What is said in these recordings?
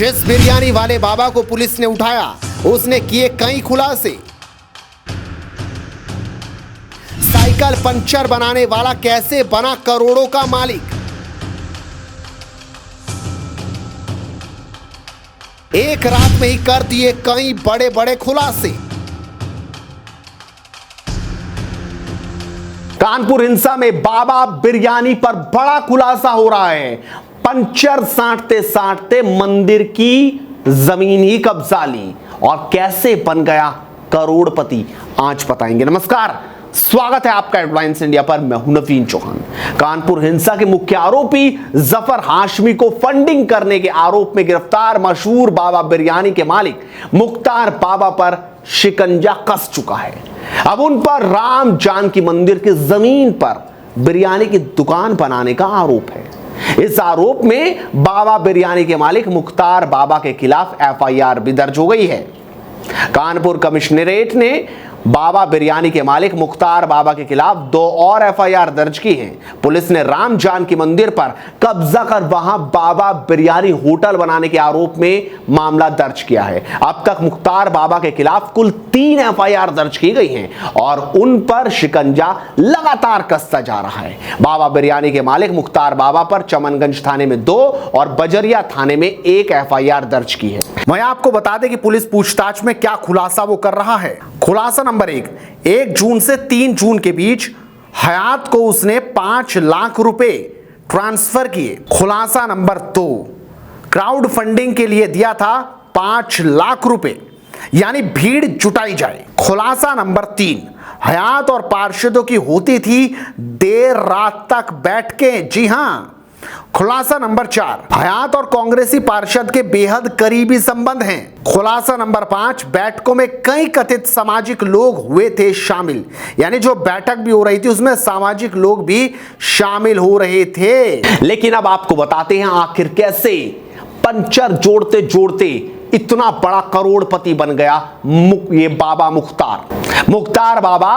जिस बिरयानी वाले बाबा को पुलिस ने उठाया उसने किए कई खुलासे। साइकिल पंचर बनाने वाला कैसे बना करोड़ों का मालिक। एक रात में ही कर दिए कई बड़े बड़े खुलासे। कानपुर हिंसा में बाबा बिरयानी पर बड़ा खुलासा हो रहा है। पंचर साटते साटते मंदिर की जमीन ही कब्जा ली और कैसे बन गया करोड़पति, आज बताएंगे। नमस्कार, स्वागत है आपका हेडलाइंस इंडिया पर। मैं हूं नवीन चौहान। कानपुर हिंसा के मुख्य आरोपी जफर हाशमी को फंडिंग करने के आरोप में गिरफ्तार मशहूर बाबा बिरयानी के मालिक मुख्तार बाबा पर शिकंजा कस चुका है। अब उन पर राम जानकी मंदिर की जमीन पर बिरयानी की दुकान बनाने का आरोप है। इस आरोप में बाबा बिरयानी के मालिक मुख्तार बाबा के खिलाफ एफआईआर भी दर्ज हो गई है। कानपुर कमिश्नरेट ने बाबा बिरयानी के मालिक मुख्तार बाबा के खिलाफ 2 और एफआईआर दर्ज की है। पुलिस ने राम जानकी मंदिर पर कब्जा कर वहां बाबा बिरयानी होटल बनाने के आरोप में मामला दर्ज किया है। अब तक मुख्तार बाबा के खिलाफ कुल 3 एफआईआर दर्ज की गई हैं और उन पर शिकंजा लगातार कसता जा रहा है। बाबा बिरयानी के मालिक मुख्तार बाबा पर चमनगंज थाने में 2 और बजरिया थाने में 1 एफआईआर दर्ज की है। मैं आपको बता दें कि पुलिस पूछताछ में क्या खुलासा वो कर रहा है। खुलासा नंबर 1 जून से 3 जून के बीच हयात को उसने 5 लाख रुपए ट्रांसफर किए। खुलासा नंबर 2, क्राउड फंडिंग के लिए दिया था 5 लाख रुपए, यानी भीड़ जुटाई जाए। खुलासा नंबर 3, हयात और पार्षदों की होती थी देर रात तक बैठकें। जी हां। खुलासा नंबर 4, हयात और कांग्रेसी पार्षद के बेहद करीबी संबंध हैं। खुलासा नंबर 5, बैठकों में कई कथित सामाजिक लोग हुए थे शामिल, यानी जो बैठक भी हो रही थी उसमें सामाजिक लोग भी शामिल हो रहे थे। लेकिन अब आपको बताते हैं आखिर कैसे पंचर जोड़ते जोड़ते इतना बड़ा करोड़पति बन गया ये बाबा मुख्तार बाबा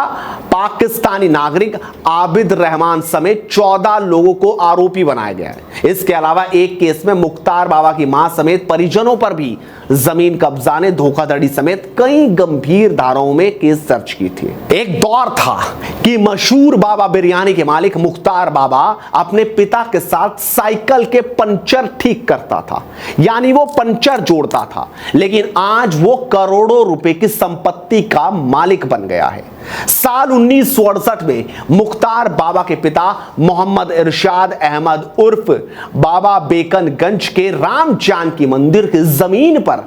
पाकिस्तानी नागरिक आबिद रहमान समेत 14 लोगों को आरोपी बनाया गया है। इसके अलावा एक केस में मुख्तार बाबा की मां समेत परिजनों पर भी जमीन कब्जाने, धोखाधड़ी समेत कई गंभीर धाराओं में केस दर्ज की थी। एक दौर था कि मशहूर बाबा बिरयानी के मालिक मुख्तार बाबा अपने पिता के साथ साइकिल के पंचर ठीक करता था, यानी वो पंचर जोड़ता था। लेकिन आज वो करोड़ों रुपए की संपत्ति का मालिक बन गया है। साल 1968 में मुख्तार बाबा के पिता मोहम्मद इरशाद अहमद उर्फ बाबा बेकनगंज के राम जानकी मंदिर की जमीन पर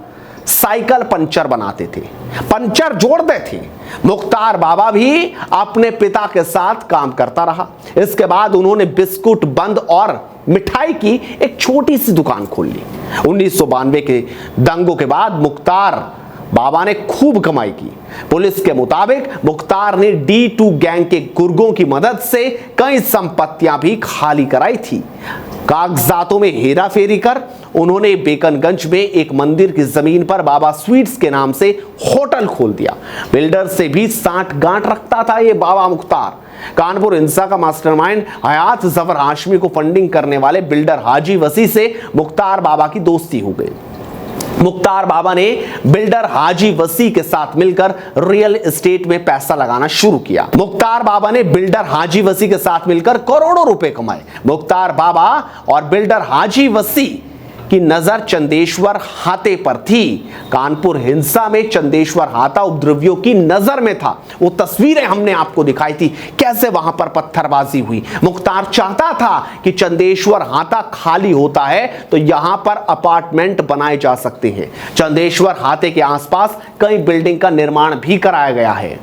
साइकिल पंचर बनाते थे, पंचर जोड़ते थे। मुख्तार बाबा भी अपने पिता के साथ काम करता रहा। इसके बाद उन्होंने बिस्कुट बंद और मिठाई की एक छोटी सी दुकान खोल ली। 1992 के दंगों के बाद मुख्तार बाबा ने खूब कमाई की। पुलिस के मुताबिक मुख्तार ने D2 गैंग के गुर्गों की मदद से कई संपत्तियां भी खाली कराई थी। कागजातों में हेरा फेरी कर उन्होंने बेकनगंज में एक मंदिर की जमीन पर बाबा स्वीट्स के नाम से होटल खोल दिया। बिल्डर से भी साठ गांठ रखता था ये बाबा मुख्तार। कानपुर हिंसा का मास्टरमाइंड हयात जफर हाशमी को फंडिंग करने वाले बिल्डर हाजी वसी से मुख्तार बाबा की दोस्ती हो गई। मुख्तार बाबा ने बिल्डर हाजी वसी के साथ मिलकर रियल एस्टेट में पैसा लगाना शुरू किया। मुख्तार बाबा ने बिल्डर हाजी वसी के साथ मिलकर करोड़ों रुपए कमाए। मुख्तार बाबा और बिल्डर हाजी वसी की नजर चंदेश्वर हाते पर थी। कानपुर हिंसा में चंदेश्वर हाता उपद्रवियों की नजर में था। वो तस्वीरें हमने आपको दिखाई थी कैसे वहां पर पत्थरबाजी हुई। मुख्तार चाहता था कि चंदेश्वर हाता खाली होता है तो यहां पर अपार्टमेंट बनाए जा सकते हैं। चंदेश्वर हाते के आसपास कई बिल्डिंग का निर्माण भी कराया गया है।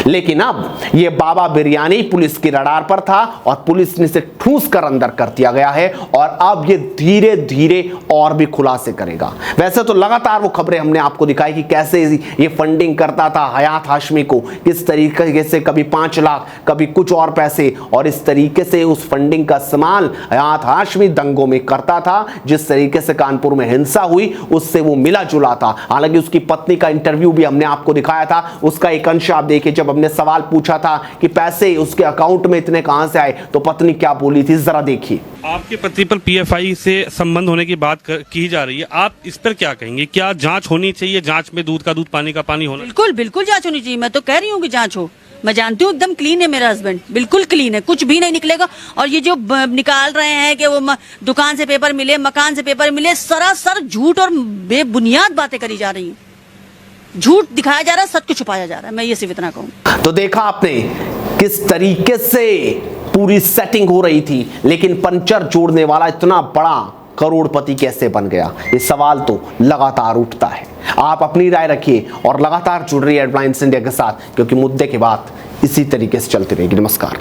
लेकिन अब यह बाबा बिरयानी पुलिस की रडार पर था और पुलिस ने इसे ठूस कर अंदर कर दिया गया है और अब ये धीरे धीरे और भी खुलासे करेगा। वैसे तो लगातार वो खबरें हमने आपको दिखाई कि कैसे ये फंडिंग करता था हयात हाशमी को, किस तरीके से कभी 5 लाख कभी कुछ और पैसे, और इस तरीके से उस फंडिंग का इस्तेमाल हयात हाशमी दंगों में करता था। जिस तरीके से कानपुर में हिंसा हुई उससे वो मिला जुला था। हालांकि उसकी पत्नी का इंटरव्यू भी हमने आपको दिखाया था, उसका एक अंश आप देखिए जब हमने सवाल पूछा था कि पैसे उसके अकाउंट में इतने कहां से आए, तो पत्नी क्या बोली थी, जरा देखिए। आपके पति पर पीएफआई से संबंध होने की बात की जा रही है, आप इस पर क्या कहेंगे? क्या जांच होनी चाहिए? जांच में दूध का दूध पानी का पानी होना? बिल्कुल बिल्कुल जांच होनी चाहिए। मैं तो कह रही हूँ कि जांच हो। मैं जानती हूँ एकदम क्लीन है मेरा हस्बैंड, बिल्कुल क्लीन है, कुछ भी नहीं निकलेगा। और ये जो निकाल रहे हैं कि वो दुकान से पेपर मिले, मकान से पेपर मिले, सरासर झूठ और बेबुनियाद बातें करी जा रही हैं। झूठ दिखाया जा रहा है, सच को छुपाया जा रहा है। मैं ये सिर्फ इतना कहूँ। तो देखा आपने किस तरीके से पूरी सेटिंग हो रही थी, लेकिन पंचर जोड़ने वाला इतना बड़ा करोड़पति कैसे बन गया, ये सवाल तो लगातार उठता है। आप अपनी राय रखिए और लगातार जुड़ रही है हेडलाइंस इंडिया के साथ, क्योंकि मुद्दे की बात इसी तरीके से चलती रहेगी। नमस्कार।